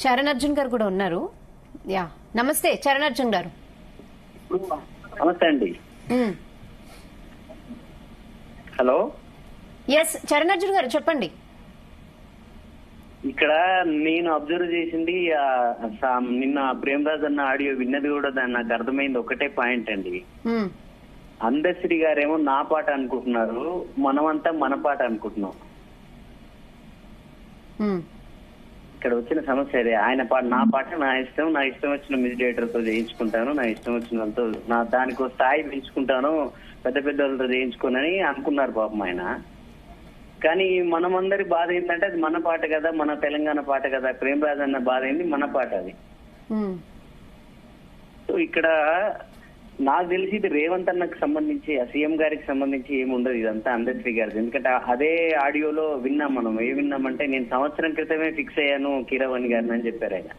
చరణ్ అర్జున్ గారు కూడా ఉన్నారు. యా, నమస్తే చరణ్ అర్జున్ గారు. నమస్తే అండి. హలో. ఎస్ చరణ్ అర్జున్ గారు చెప్పండి. ఇక్కడ నేను అబ్జర్వ్ చేసింది నిన్న ప్రేమరాజ్ అన్న ఆడియో విన్నది కూడా దాన్ని నాకు అర్థమైంది ఒకటే పాయింట్ అండి. అందశ్రీ గారేమో నా పాట అనుకుంటున్నారు, మనమంతా మన పాట అనుకుంటున్నాం. ఇక్కడ వచ్చిన సమస్య అదే. ఆయన పాట నా పాట నా ఇష్టం వచ్చిన మ్యూజిక్ డైరెక్టర్ తో చేయించుకుంటాను, నా ఇష్టం వచ్చిన వాళ్ళతో దానికి స్థాయి పెంచుకుంటాను, పెద్ద పెద్ద వాళ్ళతో చేయించుకోనని అనుకున్నారు పాపం ఆయన. కానీ మనమందరి బాధ ఏంటంటే అది మన పాట కదా, మన తెలంగాణ పాట కదా. ప్రేమరాజ్ అన్న బాధ ఏంది, మన పాట అది. సో ఇక్కడ నాకు తెలిసి ఇది రేవంత్ అన్నకు సంబంధించి, సీఎం గారికి సంబంధించి ఏముండదు, ఇదంతా అందశ్రీ గారిది. ఎందుకంటే అదే ఆడియోలో విన్నాం మనం. విన్నామంటే నేను సంవత్సరం క్రితమే ఫిక్స్ అయ్యాను కీరవాణి గారిని అని చెప్పారు ఆయన,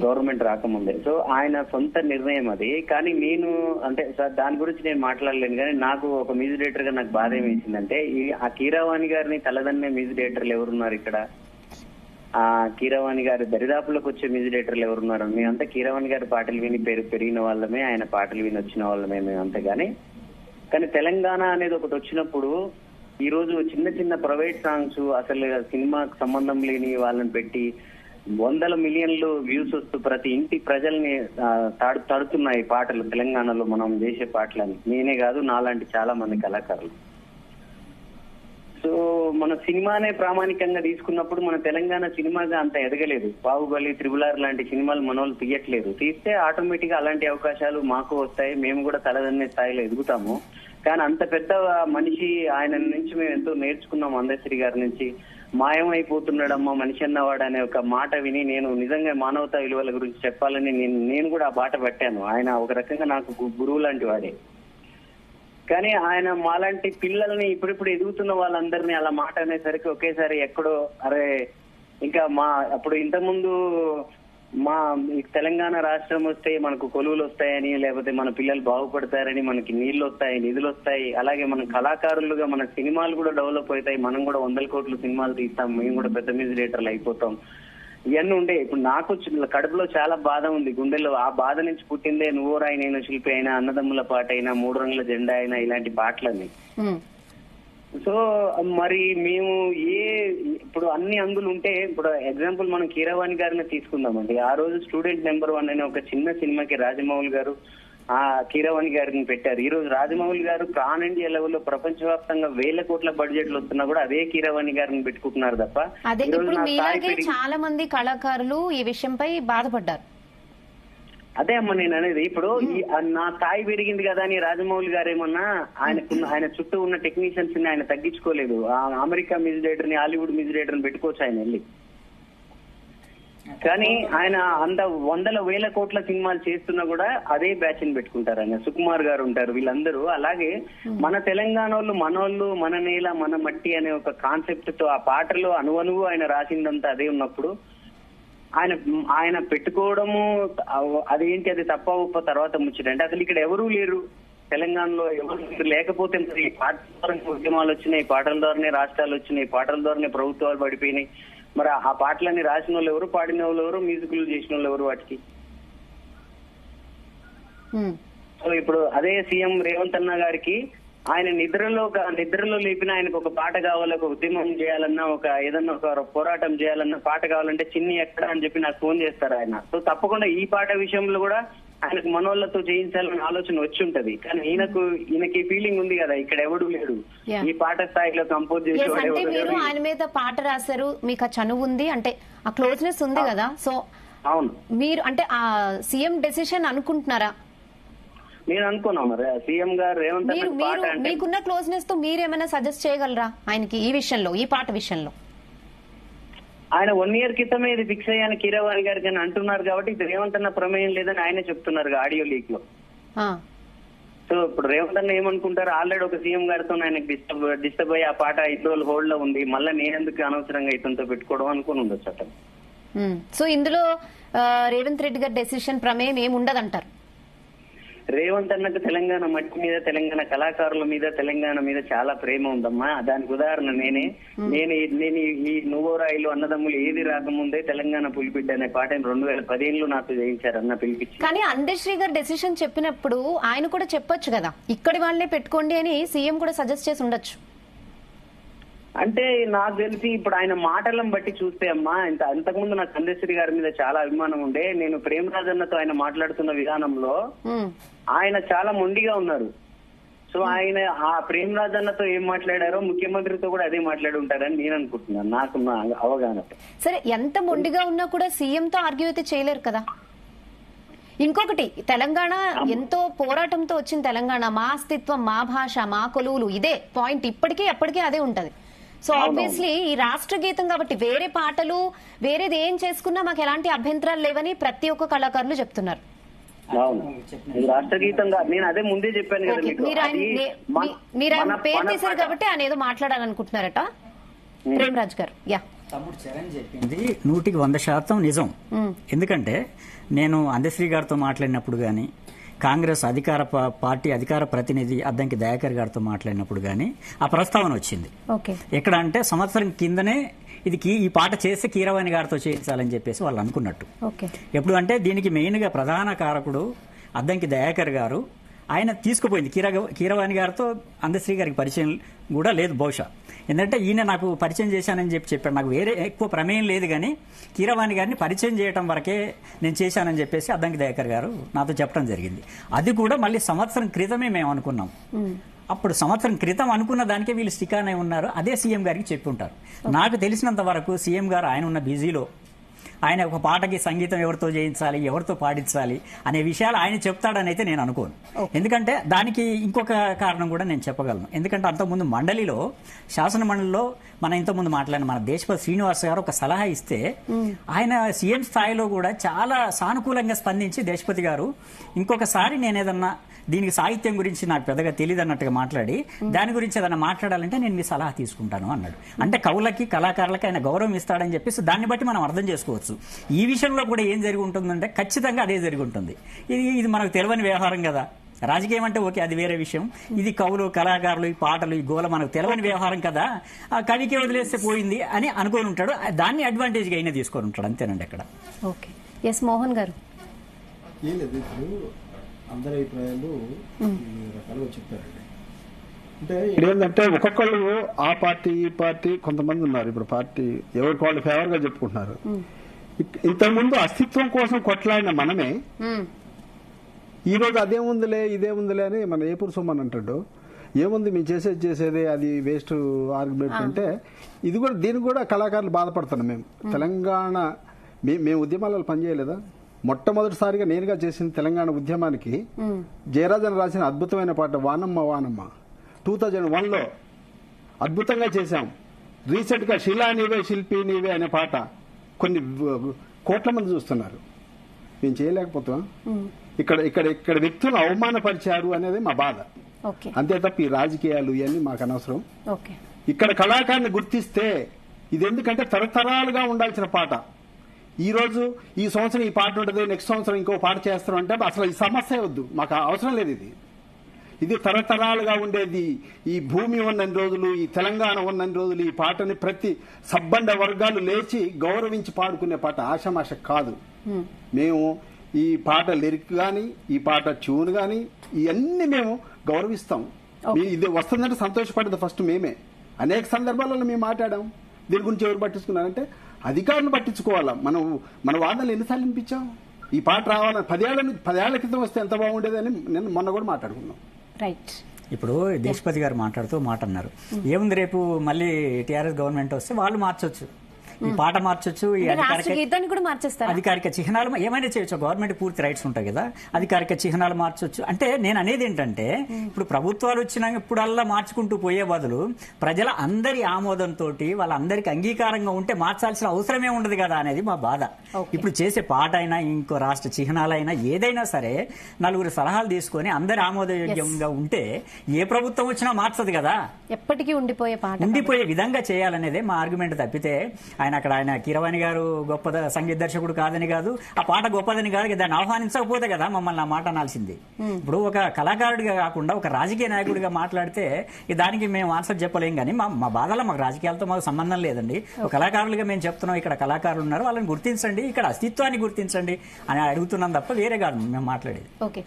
గవర్నమెంట్ రాకముందే. సో ఆయన సొంత నిర్ణయం అది. కానీ నేను అంటే దాని గురించి నేను మాట్లాడలేను. కానీ నాకు ఒక మ్యూజిక్ డైరెక్టర్ గా నాకు బాధ ఏమేసిందంటే, ఆ కీరవాణి గారిని తలదన్నే మ్యూజిక్ డైరెక్టర్లు ఎవరున్నారు ఇక్కడ? ఆ కీరవాణి గారి దరిదాపులకు వచ్చే మ్యూజిక్ డైరెక్టర్లు ఎవరున్నారు? మేమంతా కీరవాణి గారి పాటలు విని పెరిగిన వాళ్ళమే, ఆయన పాటలు విని వచ్చిన వాళ్ళమే మేమంతా. కానీ తెలంగాణ అనేది ఒకటి వచ్చినప్పుడు ఈ రోజు చిన్న చిన్న ప్రైవేట్ సాంగ్స్, అసలు సినిమాకు సంబంధం లేని వాళ్ళని పెట్టి వందల మిలియన్లు వ్యూస్ వస్తూ ప్రతి ఇంటి ప్రజల్ని తడుతున్నాయి పాటలు. తెలంగాణలో మనం చేసే పాటలని నేనే కాదు, నాలాంటి చాలా మంది కళాకారులు. సో మన సినిమానే ప్రామాణికంగా తీసుకున్నప్పుడు మన తెలంగాణ సినిమాగా అంత ఎదగలేదు. బాహుబలి, త్రిబుల్ లాంటి సినిమాలు మన వాళ్ళు తీయట్లేదు. తీస్తే ఆటోమేటిక్ గా అలాంటి అవకాశాలు మాకు వస్తాయి, మేము కూడా తలదన్నే స్థాయిలో ఎదుగుతాము. కానీ అంత పెద్ద మనిషి, ఆయన నుంచి మేము ఎంతో నేర్చుకున్నాం. అందశ్రీ గారి నుంచి మాయమైపోతున్నాడమ్మా మనిషి అన్నవాడు అనే ఒక మాట విని నేను నిజంగా మానవతా విలువల గురించి చెప్పాలని నేను కూడా ఆ బాట పట్టాను. ఆయన ఒక రకంగా నాకు గురువు లాంటి వాడే. కానీ ఆయన మాలాంటి పిల్లల్ని ఇప్పుడిప్పుడు ఎదుగుతున్న వాళ్ళందరినీ అలా మాట అనేసరికి ఒకేసారి ఎక్కడో అరే ఇంకా అప్పుడు ఇంతకుముందు తెలంగాణ రాష్ట్రం వస్తే మనకు కొలువులు వస్తాయని, లేకపోతే మన పిల్లలు బాగుపడతారని, మనకి నీళ్లు వస్తాయి, నిధులు వస్తాయి, అలాగే మన కళాకారులుగా మన సినిమాలు కూడా డెవలప్ అవుతాయి, మనం కూడా 100 కోట్ల సినిమాలు తీస్తాం, మేము కూడా పెద్ద మ్యూజిక్ డైరెక్టర్లు అయిపోతాం, ఇవన్నీ ఉండే. ఇప్పుడు నాకు కడుపులో చాలా బాధ ఉంది, గుండెల్లో. ఆ బాధ నుంచి పుట్టిందే నువ్వు రాయి నేను శిల్పి అయినా, అన్నదమ్ముల పాట అయినా, 3 రంగుల జెండా అయినా, ఇలాంటి పాటలన్నీ. సో మరి మేము ఇప్పుడు అన్ని అందులు ఉంటే, ఇప్పుడు ఎగ్జాంపుల్ మనం కీరవాణి గారిని తీసుకుందామండి. ఆ రోజు స్టూడెంట్ నెంబర్ 1 అనే ఒక చిన్న సినిమాకి రాజమౌళి గారు ఆ కీరవాణి గారిని పెట్టారు. ఈ రోజు రాజమౌళి గారు పాన్ ఇండియా లెవెల్లో ప్రపంచవ్యాప్తంగా 1000 కోట్ల బడ్జెట్లు వస్తున్నా కూడా అదే కీరవాణి గారిని పెట్టుకుంటున్నారు తప్ప. చాలా మంది కళాకారులు ఈ విషయంపై బాధపడ్డారు. అదే అమ్మ నేను అనేది. ఇప్పుడు నా స్థాయి పెరిగింది కదా అని రాజమౌళి గారు ఏమన్నా ఆయన చుట్టూ ఉన్న టెక్నీషియన్స్ ని ఆయన తగ్గించుకోలేదు. అమెరికా మ్యూజిక్ డైరెక్టర్ ని, హాలీవుడ్ మ్యూజిక్ డైరెక్టర్ ని పెట్టుకోవచ్చు ఆయన వెళ్ళి. కానీ ఆయన అంత 100,000 కోట్ల సినిమాలు చేస్తున్నా కూడా అదే బ్యాచ్ ని పెట్టుకుంటారు. ఆయన సుకుమార్ గారు ఉంటారు, వీళ్ళందరూ. అలాగే మన తెలంగాణ వాళ్ళు, మనోళ్ళు, మన నేల, మన మట్టి అనే ఒక కాన్సెప్ట్ తో ఆ పాటలో అణువణువు ఆయన రాసిందంతా అదే ఉన్నప్పుడు ఆయన పెట్టుకోవడము అదేంటి, అది తప్ప ఉప్ప తర్వాత ముచ్చట. అంటే అసలు ఇక్కడ ఎవరూ లేరు తెలంగాణలో, ఎవరు లేకపోతే మరి ఈ పాటల ద్వారా ఉద్యమాలు వచ్చినాయి, పాటల ద్వారానే రాష్ట్రాలు వచ్చినాయి, పాటల ద్వారానే ప్రభుత్వాలు పడిపోయినాయి. మరి ఆ పాటలన్నీ రాసిన వాళ్ళు ఎవరు, పాడిన వాళ్ళు ఎవరు, మ్యూజిక్లు చేసిన వాళ్ళు ఎవరు వాటికి? సో ఇప్పుడు అదే సీఎం రేవంత్ అన్న గారికి ఆయన నిద్రలో లేపిన ఆయనకు ఒక పాట కావాలి, ఒక ఉద్యమం చేయాలన్నా, ఏదన్నా ఒక పోరాటం చేయాలన్నా పాట కావాలంటే చిన్ని ఎక్కడ అని చెప్పి నాకు ఫోన్ చేస్తారు ఆయన. సో తప్పకుండా ఈ పాట విషయంలో కూడా ఆయనకు మనోళ్ళతో చేయించాలనే ఆలోచన వచ్చి ఉంటది. కానీ ఈయనకి ఫీలింగ్ ఉంది కదా, ఇక్కడ ఎవడు లేడు ఈ పాట స్థాయిలో కంపోజ్ చేసేవాడు. మీరు ఆయన మీద పాట రాశారు, మీకు ఆ చనువు ఉంది, అంటే ఆ క్లోజ్నెస్ ఉంది కదా. సో అవును, మీరు అంటే ఆ సీఎం డెసిషన్ అనుకుంటున్నారా? నేను అనుకున్నాను మరి సీఎం గారు రేవంత్ మీకున్న క్లోజ్నెస్ తో మీరేమైనా సజెస్ట్ చేయగలరా ఆయనకి ఈ విషయంలో, ఈ పాట విషయంలో? ఆయన 1 year క్రితమే ఇది ఫిక్స్ అయ్యాను కీరవాణి గారికి అని అంటున్నారు కాబట్టి ఇది రేవంత్ అన్న ప్రమేయం లేదని ఆయనే చెప్తున్నారు ఆడియో లీక్ లో. సో ఇప్పుడు రేవంత్ అన్న ఏమనుకుంటారు, ఆల్రెడీ ఒక సీఎం గారితో ఆయనకు డిస్టర్బ్ అయ్యి ఆ పాట 5 రోజులు హోల్డ్ లో ఉంది, మళ్ళీ నేనెందుకు అనవసరంగా ఇతనితో పెట్టుకోవడం అనుకుని ఉండొచ్చు అతను. సో ఇందులో రేవంత్ రెడ్డి గారి డెసిషన్ ప్రమేయం ఏమి ఉండదంటారు? రేవంత్ అన్నకు తెలంగాణ మట్టి మీద, తెలంగాణ కళాకారుల మీద, తెలంగాణ మీద చాలా ప్రేమ ఉందమ్మా. దానికి ఉదాహరణ నేను ఈ నువ్వోరాయిలు అన్నదమ్ములు ఏది రాకముందే తెలంగాణ పులిబిడ్డ అనే పాటను 2015లో నాతో చేయించారు అన్న పిలిపించి. కానీ అందశ్రీ గారు డెసిషన్ చెప్పినప్పుడు ఆయన కూడా చెప్పొచ్చు కదా, ఇక్కడి వాళ్ళనే పెట్టుకోండి అని సీఎం కూడా సజెస్ట్ చేసి ఉండొచ్చు. అంటే నాకు తెలిసి ఇప్పుడు ఆయన మాటలను బట్టి చూస్తే అమ్మా, అంతకుముందు నాకు అందశ్రీ గారి మీద చాలా అభిమానం ఉండే. నేను ప్రేమరాజ్ అన్నతో ఆయన మాట్లాడుతున్న విధానంలో ఆయన చాలా మొండిగా ఉన్నారు. సో ఆయన ఆ ప్రేమరాజ్ అన్నతో ఏం మాట్లాడారో ముఖ్యమంత్రితో కూడా అదే మాట్లాడి ఉంటారని నేను అనుకుంటున్నాను, నాకున్న అవగాహన. సరే, ఎంత మొండిగా ఉన్నా కూడా సీఎంతో ఆర్గ్యూ అయితే చేయలేరు కదా. ఇంకొకటి, తెలంగాణ ఎంతో పోరాటంతో వచ్చిన తెలంగాణ, మా అస్తిత్వం, మా భాష, మా కొలువులు, ఇదే పాయింట్ ఇప్పటికీ ఎప్పటికీ అదే ఉంటది. సో ఆబ్వియస్లీ ఈ రాష్ట్ర గీతం కాబట్టి వేరే పాటలు వేరేది ఏం చేసుకున్నా మాకు ఎలాంటి అభ్యంతరాలు లేవని ప్రతి ఒక్క కళాకారులు చెప్తున్నారు. రాష్ట్ర గీతంగా నేను అదే ముందే చెప్పాను కదా. మీరు ఆయన పేరు తీశారు కాబట్టి ఆయన ఏదో మాట్లాడాలనుకుంటున్నారట ప్రేమరాజ్ గారు. యా, తమ్ముడు చరణ్ చెప్పింది 100% నిజం. ఎందుకంటే నేను అందశ్రీ గారితో మాట్లాడినప్పుడు గానీ, కాంగ్రెస్ పార్టీ అధికార ప్రతినిధి అద్దంకి దయాకర్ గారితో మాట్లాడినప్పుడు గానీ ఆ ప్రస్తావన వచ్చింది. ఎక్కడ అంటే సంవత్సరం కిందనే ఈ పాట చేస్తే కీరవాణి గారితో చేయించాలని చెప్పేసి వాళ్ళు అనుకున్నట్టు. ఎప్పుడు అంటే దీనికి మెయిన్ గా ప్రధాన కారకుడు అద్దంకి దయాకర్ గారు. ఆయన తీసుకుపోయింది కీరవాణి గారితో అందశ్రీ గారికి పరిచయం కూడా లేదు బహుశా. ఎందుకంటే ఈయన నాకు పరిచయం చేశానని చెప్పాడు. నాకు వేరే ఎక్కువ ప్రమేయం లేదు, కానీ కీరవాణి గారిని పరిచయం చేయడం వరకే నేను చేశానని చెప్పేసి అద్దంకి దయాకర్ గారు నాతో చెప్పడం జరిగింది. అది కూడా మళ్ళీ సంవత్సరం క్రితమే మేము అనుకున్నాం. అప్పుడు సంవత్సరం క్రితం అనుకున్న దానికే వీళ్ళు స్టికానే ఉన్నారు. అదే సీఎం గారికి చెప్పి ఉంటారు. నాకు తెలిసినంత వరకు సీఎం గారు ఆయన ఉన్న బిజీలో ఆయన ఒక పాటకి సంగీతం ఎవరితో చేయించాలి, ఎవరితో పాడించాలి అనే విషయాలు ఆయన చెప్తాడని అయితే నేను అనుకోను. ఎందుకంటే దానికి ఇంకొక కారణం కూడా నేను చెప్పగలను. ఎందుకంటే అంతకుముందు శాసన మండలిలో మనం ఇంతకుముందు మాట్లాడిన మన దేశపతి శ్రీనివాస్ గారు ఒక సలహా ఇస్తే ఆయన సీఎం స్థాయిలో కూడా చాలా సానుకూలంగా స్పందించి దేశపతి గారు ఇంకొకసారి నేను ఏదన్నా దీనికి సాహిత్యం గురించి నాకు పెద్దగా తెలియదు అన్నట్టుగా మాట్లాడి దాని గురించి ఏదైనా మాట్లాడాలంటే నేను మీ సలహా తీసుకుంటాను అన్నాడు. అంటే కవులకి కళాకారులకి ఆయన గౌరవం ఇస్తాడని చెప్పేసి దాన్ని బట్టి మనం అర్థం చేసుకోవచ్చు. ఈ విషయంలో కూడా ఏం జరిగి ఉంటుందంటే ఖచ్చితంగా అదే జరిగి ఉంటుంది. ఇది మనకు తెలియని వ్యవహారం కదా. రాజకీయం అంటే ఓకే, అది వేరే విషయం. ఇది కవులు కళాకారులు ఈ పాటలు ఈ గోల మనకు తెలియని వ్యవహారం కదా, ఆ కవికి వదిలేస్తే పోయింది అని అనుకొని ఉంటాడు. దాన్ని అడ్వాంటేజ్ గా అయినా తీసుకొని ఉంటాడు. అంతేనండి అక్కడ. ఓకే, ఎస్ మోహన్ గారు. ఏం లేదు, ఇప్పుడు అందరి అభిప్రాయాలు రకాలుగా చెప్పారండి. అంటే ఏంటంటే ఒక్కొక్కళ్ళు ఆ పార్టీ ఈ పార్టీ కొంతమంది ఉన్నారు. ఇప్పుడు పార్టీ ఎవరికి వాళ్ళు ఫేవర్ గా చెప్పుకుంటున్నారు. ఇంతకుముందు అస్తిత్వం కోసం కొట్లాడిన మనమే ఈ రోజు అదేముందిలే ఇదేముందిలే అని మన ఏపూరు సోమన్ అంటాడు. ఏముంది మేము చేసేది అది వేస్ట్ ఆర్గ్యుమెంట్ అంటే ఇది కూడా దీనికి కూడా కళాకారులు బాధపడుతున్నాం. మేము తెలంగాణ మేము ఉద్యమాలలో పనిచేయలేదా? మొట్టమొదటిసారిగా నేనుగా చేసిన తెలంగాణ ఉద్యమానికి జయరాజన్ రాసిన అద్భుతమైన పాట వానమ్మ వానమ్మ 2001లో అద్భుతంగా చేశాం. రీసెంట్ గా శిలా నీవే శిల్పి నీవే అనే పాట కొన్ని కోట్ల మంది చూస్తున్నారు. మేము చేయలేకపోతాం. ఇక్కడ వ్యక్తులను అవమానపరిచారు అనేది మా బాధ. అంతే తప్ప ఈ రాజకీయాలు ఇవన్నీ మాకు అనవసరం. ఇక్కడ కళాకారుని గుర్తిస్తే ఇది ఎందుకంటే తరతరాలుగా ఉండాల్సిన పాట. ఈ రోజు ఈ సంవత్సరం ఈ పాట ఉంటుంది, నెక్స్ట్ సంవత్సరం ఇంకో పాట చేస్తాం అంటే అసలు ఈ సమస్య వద్దు, మాకు అవసరం లేదు. ఇది తరతరాలుగా ఉండేది. ఈ భూమి ఉన్నన్ని రోజులు, ఈ తెలంగాణ ఉన్నన్ని రోజులు ఈ పాటని ప్రతి సబ్బండ వర్గాలు లేచి గౌరవించి పాడుకునే పాట, ఆషామాష కాదు. మేము ఈ పాట లిరిక్ గాని ఈ పాట ట్యూన్ గాని ఇవన్నీ మేము గౌరవిస్తాం. ఇది వస్తుందంటే సంతోషపడేది ఫస్ట్ మేమే. అనేక సందర్భాలలో మేము మాట్లాడాం. దీని గురించి ఎవరు పట్టించుకున్నారంటే అధికారులు పట్టించుకోవాలా. మన వాదనలు ఎన్నిసార్లు వినిపించాం? ఈ పాట రావాలని 10 ఏళ్ల క్రితం వస్తే ఎంత బాగుండేదని నేను మొన్న కూడా మాట్లాడుకున్నాం. రైట్. ఇప్పుడు దేశపతి గారు మాట్లాడుతూ మాట అన్నారు, ఏముంది రేపు మళ్ళీ టీఆర్ఎస్ గవర్నమెంట్ వస్తే వాళ్ళు మార్చొచ్చు, ఈ పాట మార్చొచ్చు, ఈ అధికారిక చిహ్నాలు ఏమైనా చేయొచ్చు. గవర్నమెంట్ పూర్తి రైట్స్ ఉంటాయి కదా, అధికారిక చిహ్నాలు మార్చొచ్చు. అంటే నేను అనేది ఏంటంటే ఇప్పుడు ప్రభుత్వాలు వచ్చినప్పుడల్లా మార్చుకుంటూ పోయే బదులు ప్రజల అందరి ఆమోదంతో వాళ్ళందరికీ అంగీకారంగా ఉంటే మార్చాల్సిన అవసరమే ఉండదు కదా అనేది మా బాధ. ఇప్పుడు చేసే పాట అయినా ఇంకో రాష్ట్ర చిహ్నాలైనా ఏదైనా సరే నలుగురు సలహాలు తీసుకొని అందరి ఆమోదయోగ్యంగా ఉంటే ఏ ప్రభుత్వం వచ్చినా మార్చదు కదా. ఎప్పటికీ ఉండిపోయే విధంగా చేయాలనేదే మా ఆర్గ్యుమెంట్ తప్పితే ఆయన ఆయన కీరవాణి గారు గొప్ప సంగీత దర్శకుడు కాదని కాదు, ఆ పాట గొప్పదని కాదు, దాన్ని ఆహ్వానించకపోతే కదా మమ్మల్ని ఆ మాట అనాల్సింది. ఇప్పుడు ఒక కళాకారుడిగా కాకుండా ఒక రాజకీయ నాయకుడిగా మాట్లాడితే దానికి మేము ఆన్సర్ చెప్పలేం. కానీ మా బాధలో మాకు రాజకీయాలతో మాకు సంబంధం లేదండి. ఒక కళాకారులుగా మేము చెప్తున్నాం, ఇక్కడ కళాకారులు ఉన్నారు, వాళ్ళని గుర్తించండి, ఇక్కడ అస్తిత్వాన్ని గుర్తించండి అని అడుగుతున్నాం తప్ప వేరే కాదు మేము మాట్లాడేది. ఓకే,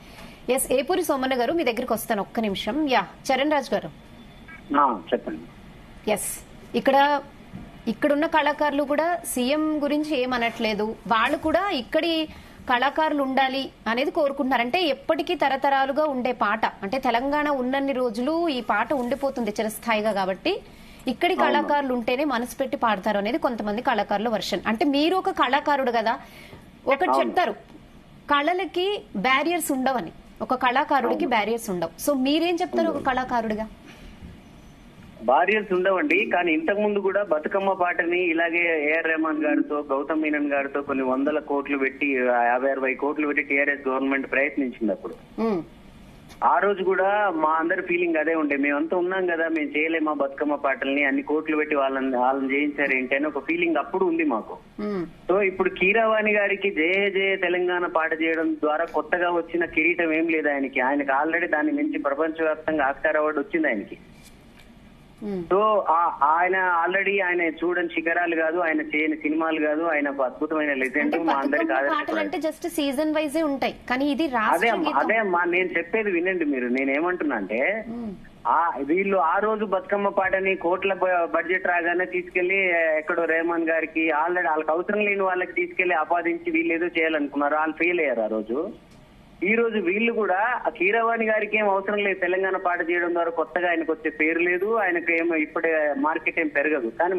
ఎస్, ఏపూరి సోమన్న గారు మీ దగ్గరికి వస్తాను ఒక్క నిమిషం. యా, చరణ్ రాజ్ గారు చెప్పండి. ఎస్, ఇక్కడున్న కళాకారులు కూడా సీఎం గురించి ఏమనట్లేదు, వాళ్ళు కూడా ఇక్కడి కళాకారులు ఉండాలి అనేది కోరుకుంటున్నారు. అంటే ఎప్పటికీ తరతరాలుగా ఉండే పాట, అంటే తెలంగాణ ఉన్నన్ని రోజులు ఈ పాట ఉండిపోతుంది చిరస్థాయిగా, కాబట్టి ఇక్కడి కళాకారులు ఉంటేనే మనసు పెట్టి పాడతారు అనేది కొంతమంది కళాకారుల వర్షన్. అంటే మీరు ఒక కళాకారుడు కదా, ఒకటి చెప్తారు, కళలకి బ్యారియర్స్ ఉండవని, ఒక కళాకారుడికి బ్యారియర్స్ ఉండవు. సో మీరేం చెప్తారు ఒక కళాకారుడిగా? బారియర్స్ ఉండవండి, కానీ ఇంతకు ముందు కూడా బతుకమ్మ పాటని ఇలాగే ఏఆర్ రెహమాన్ గారితో, గౌతమ్ మీనన్ గారితో కొన్ని 100 కోట్లు పెట్టి 50-60 కోట్లు పెట్టి టీఆర్ఎస్ గవర్నమెంట్ ప్రయత్నించింది. అప్పుడు ఆ రోజు కూడా మా అందరి ఫీలింగ్ అదే ఉండే, మేమంతా ఉన్నాం కదా, మేము చేయలేమా బతుకమ్మ పాటల్ని, అన్ని కోట్లు పెట్టి వాళ్ళని చేయించారు ఏంటి అని ఒక ఫీలింగ్ అప్పుడు ఉంది మాకు. సో ఇప్పుడు కీరవాణి గారికి జయ జయ తెలంగాణ పాట చేయడం ద్వారా కొత్తగా వచ్చిన కిరీటం ఏం లేదు ఆయనకి. ఆయనకు ఆల్రెడీ దాని నుంచి ప్రపంచవ్యాప్తంగా ఆస్కార్ అవార్డు వచ్చింది ఆయనకి. సో ఆయన ఆల్రెడీ ఆయన చూడని శిఖరాలు కాదు, ఆయన చేయని సినిమాలు కాదు, ఆయన ఒక అద్భుతమైన లెజెండ్. మా అందరికి జస్ట్ సీజన్ వైజే ఉంటాయి, కానీ ఇది అదే అమ్మా నేను చెప్పేది వినండి మీరు. నేనేమంటున్నా అంటే వీళ్ళు ఆ రోజు బతుకమ్మ పాటని కోట్ల బడ్జెట్ రాగానే తీసుకెళ్లి ఎక్కడో రెహమాన్ గారికి ఆల్రెడీ వాళ్ళకి అవసరం లేని వాళ్ళకి తీసుకెళ్లి ఆపాదించి వీళ్ళు ఏదో చేయాలనుకున్నారు, వాళ్ళు ఫెయిల్ అయ్యారు ఆ రోజు. ఈ రోజు వీళ్ళు కూడా కీరవాణి గారికి ఏం అవసరం లేదు తెలంగాణ పాట చేయడం ద్వారా కొత్తగా ఆయనకు వచ్చే పేరు లేదు, ఆయనకు ఏమో ఇప్పుడే మార్కెట్ ఏం పెరగదు. కానీ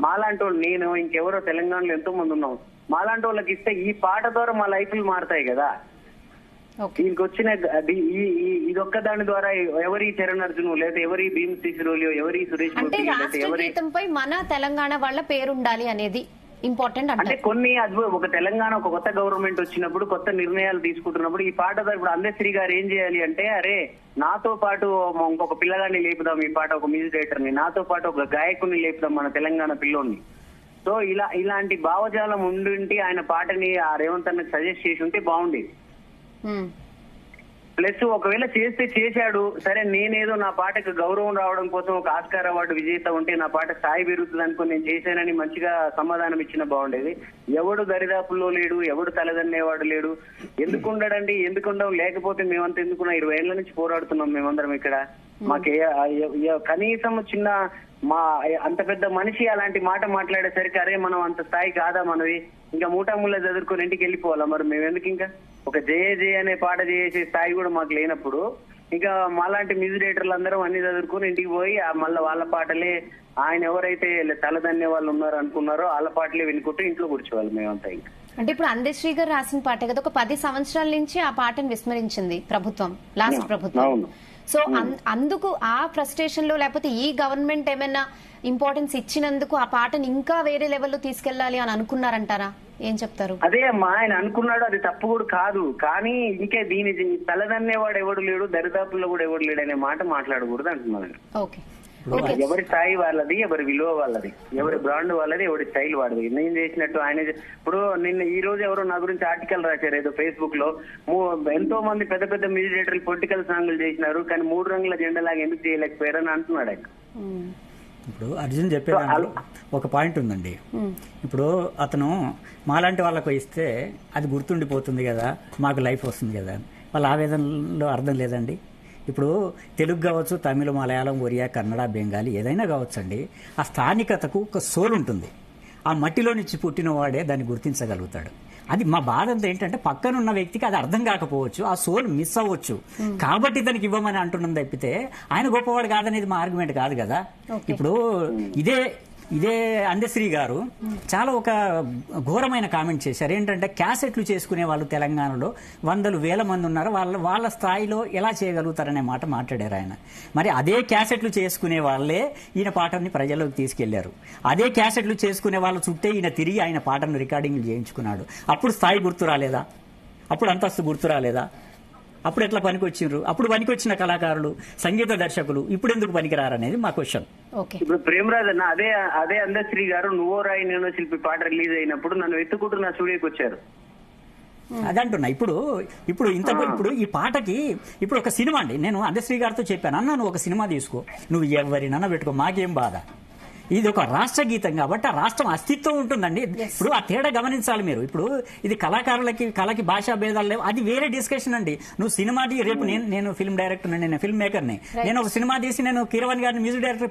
మాలాంటి వాళ్ళు, నేను ఇంకెవరో తెలంగాణలో ఎంతో మంది ఉన్నాం, మాలాంటి వాళ్ళకి ఇస్తే ఈ పాట ద్వారా మా లైఫ్లు మారుతాయి కదా. దీనికి వచ్చిన ఇదొక్క దాని ద్వారా ఎవరి చరణ్ అర్జున్ లేదా ఎవరి భీమ్ సిసిరోలియో, ఎవరి సురేష్ గోపి, మన తెలంగాణ వాళ్ళ పేరుండాలి అనేది ఇంపార్టెంట్. అంటే కొన్ని ఒక తెలంగాణ ఒక కొత్త గవర్నమెంట్ వచ్చినప్పుడు కొత్త నిర్ణయాలు తీసుకుంటున్నప్పుడు ఈ పాట ఇప్పుడు అందశ్రీ గారు ఏం చేయాలి అంటే, అరే నాతో పాటు ఇంకొక పిల్లగాన్ని లేపుదాం, ఈ పాట ఒక మ్యూజిక్ డైరెక్టర్ ని, నాతో పాటు ఒక గాయకుని లేపుదాం మన తెలంగాణ పిల్లోని. సో ఇలాంటి భావజాలం ఉండి ఆయన పాటని ఆ రేవంత్ అన్నకి సజెస్ట్ చేసి ఉంటే బాగుండేది. ప్లస్ ఒకవేళ చేశాడు సరే, నేనేదో నా పాటకు గౌరవం రావడం కోసం ఒక ఆస్కార్ అవార్డు విజేత ఉంటే నా పాట స్థాయి పెరుగుతుంది అనుకుని నేను చేశానని మంచిగా సమాధానం ఇచ్చిన బాగుండేది. ఎవడు దరిదాపుల్లో లేడు, ఎవడు తలదన్నేవాడు లేడు. ఎందుకుండడండి, ఎందుకుండవు, లేకపోతే మేమంతా ఎందుకున్నా 20 ఏళ్ల నుంచి పోరాడుతున్నాం మేమందరం ఇక్కడ. మాకే కనీసం చిన్న అంత పెద్ద మనిషి అలాంటి మాట మాట్లాడేసరికి అరే మనం అంత స్థాయి కాదా మనది, ఇంకా మూటాముళ్ళ చదువుకొని ఇంటికి వెళ్ళిపోవాలా మరి మేము ఎందుకు? ఇంకా ఒక జయ జయ అనే పాట చేసే స్థాయి కూడా మాకు లేనప్పుడు ఇంకా మాలాంటి మ్యూజిక్ డైరెక్టర్లు అందరం అన్ని చదువుకొని ఇంటికి పోయి మళ్ళీ వాళ్ళ పాటలే, ఆయన ఎవరైతే తలదన్నే వాళ్ళు ఉన్నారో అనుకున్నారో వాళ్ళ పాటలే వినుకుంటూ ఇంట్లో కూర్చోవాలి మేమంతా. ఇంకా అంటే ఇప్పుడు అందశ్రీ గారు రాసిన పాట కదా, ఒక 10 సంవత్సరాల నుంచి ఆ పాటను విస్మరించింది ప్రభుత్వం, లాస్ట్ ప్రభుత్వం. సో అందుకు ఆ ఫ్రస్ట్రేషన్ లో లేకపోతే ఈ గవర్నమెంట్ ఏమైనా ఇంపార్టెన్స్ ఇచ్చినందుకు ఆ పాటను ఇంకా వేరే లెవెల్లో తీసుకెళ్లాలి అని అనుకున్నారంటారా? ఏం చెప్తారు? అదే అమ్మా, ఆయన అనుకున్నాడు, అది తప్పు కూడా కాదు. కానీ ఇంకే దీని తలదన్నేవాడు ఎవడు లేడు, దరిదాపుల్లో కూడా ఎవడు లేడు అనే మాట మాట్లాడకూడదు అంటున్నాను. ఓకే, ఎవరి స్థాయి వాళ్ళది, ఎవరి విలువ వాళ్ళది, ఎవరి బ్రాండ్ వాళ్ళది, ఎవరి స్టైల్ వాడిది. నేను చేసినట్టు ఆయన ఇప్పుడు ఈ రోజు ఎవరో నా గురించి ఆర్టికల్ రాశారు ఏదో ఫేస్బుక్ లో, ఎంతో మంది పెద్ద పెద్ద మ్యూజిక్ డైరెక్టర్లు పొలిటికల్ సాంగ్లు చేసినారు కానీ 3 రంగుల జెండాలాగా ఎందుకు చేయలేకపోయారని అంటున్నాడు ఆయన. ఇప్పుడు అర్జున్ చెప్పే ఒక పాయింట్ ఉందండి. ఇప్పుడు అతను మాలాంటి వాళ్ళకు ఇస్తే అది గుర్తుండిపోతుంది కదా, మాకు లైఫ్ వస్తుంది కదా, వాళ్ళ ఆవేదనలో అర్థం లేదండి. ఇప్పుడు తెలుగు కావచ్చు, తమిళ, మలయాళం, ఒరియా, కన్నడ, బెంగాలీ ఏదైనా కావచ్చు అండి, ఆ స్థానికతకు ఒక సోల్ ఉంటుంది. ఆ మట్టిలో నుంచి పుట్టిన వాడే దాన్ని గుర్తించగలుగుతాడు. అది మా బాధ అంతా ఏంటంటే పక్కనున్న వ్యక్తికి అది అర్థం కాకపోవచ్చు, ఆ సోల్ మిస్ అవ్వచ్చు, కాబట్టి దానికి ఇవ్వమని అంటున్నాం తప్పితే ఆయన గొప్పవాడు కాదనేది మా ఆర్గ్యుమెంట్ కాదు కదా. ఇప్పుడు ఇదే అందశ్రీ గారు చాలా ఒక ఘోరమైన కామెంట్ చేశారు. ఏంటంటే క్యాసెట్లు చేసుకునే వాళ్ళు తెలంగాణలో 100,000 మంది ఉన్నారు, వాళ్ళ స్థాయిలో ఎలా చేయగలుగుతారనే మాట మాట్లాడారు ఆయన. మరి అదే క్యాసెట్లు చేసుకునే వాళ్ళే ఈయన పాటని ప్రజల్లోకి తీసుకెళ్లారు. అదే క్యాసెట్లు చేసుకునే వాళ్ళ చుట్టే ఈయన తిరిగి ఆయన పాటను రికార్డింగ్లు చేయించుకున్నాడు. అప్పుడు స్థాయి గుర్తు రాలేదా? అప్పుడు అంతస్తు గుర్తు రాలేదా? అప్పుడు ఎట్లా పనికొచ్చిండ్రు? అప్పుడు పనికొచ్చిన కళాకారులు, సంగీత దర్శకులు ఇప్పుడు ఎందుకు పనికిరారనేది మా క్వశ్చన్. ఓకే, ఇప్పుడు ప్రేమరాజ్ అన్న అదే అందశ్రీ గారు నువ్వో రాయి నేనో శిల్పి పాట రిలీజ్ అయినప్పుడు నన్ను ఎత్తుకుంటూ నా స్టూడియోకి వచ్చారు. అదంటున్నా. ఇప్పుడు ఇప్పుడు ఈ పాటకి ఇప్పుడు ఒక సినిమా అండి, నేను అందశ్రీ గారితో చెప్పాను, అన్న నువ్వు ఒక సినిమా తీసుకో, నువ్వు ఎవరినన్నా పెట్టుకో, మాకేం బాధ. ఇది ఒక రాష్ట్ర గీతం కాబట్టి ఆ రాష్ట్రం అస్తిత్వం ఉంటుందండి. ఇప్పుడు ఆ తేడా గమనించాలి మీరు. ఇప్పుడు ఇది కళకి భాషా భేదాలు లేవు, అది వేరే డిస్కషన్ అండి. నువ్వు సినిమా రేపు నేను ఫిల్మ్ డైరెక్టర్, నేను ఫిల్మ్ మేకర్ని, నేను ఒక సినిమా తీసి నేను కీరవాణి గారిని మ్యూజిక్ డైరెక్టర్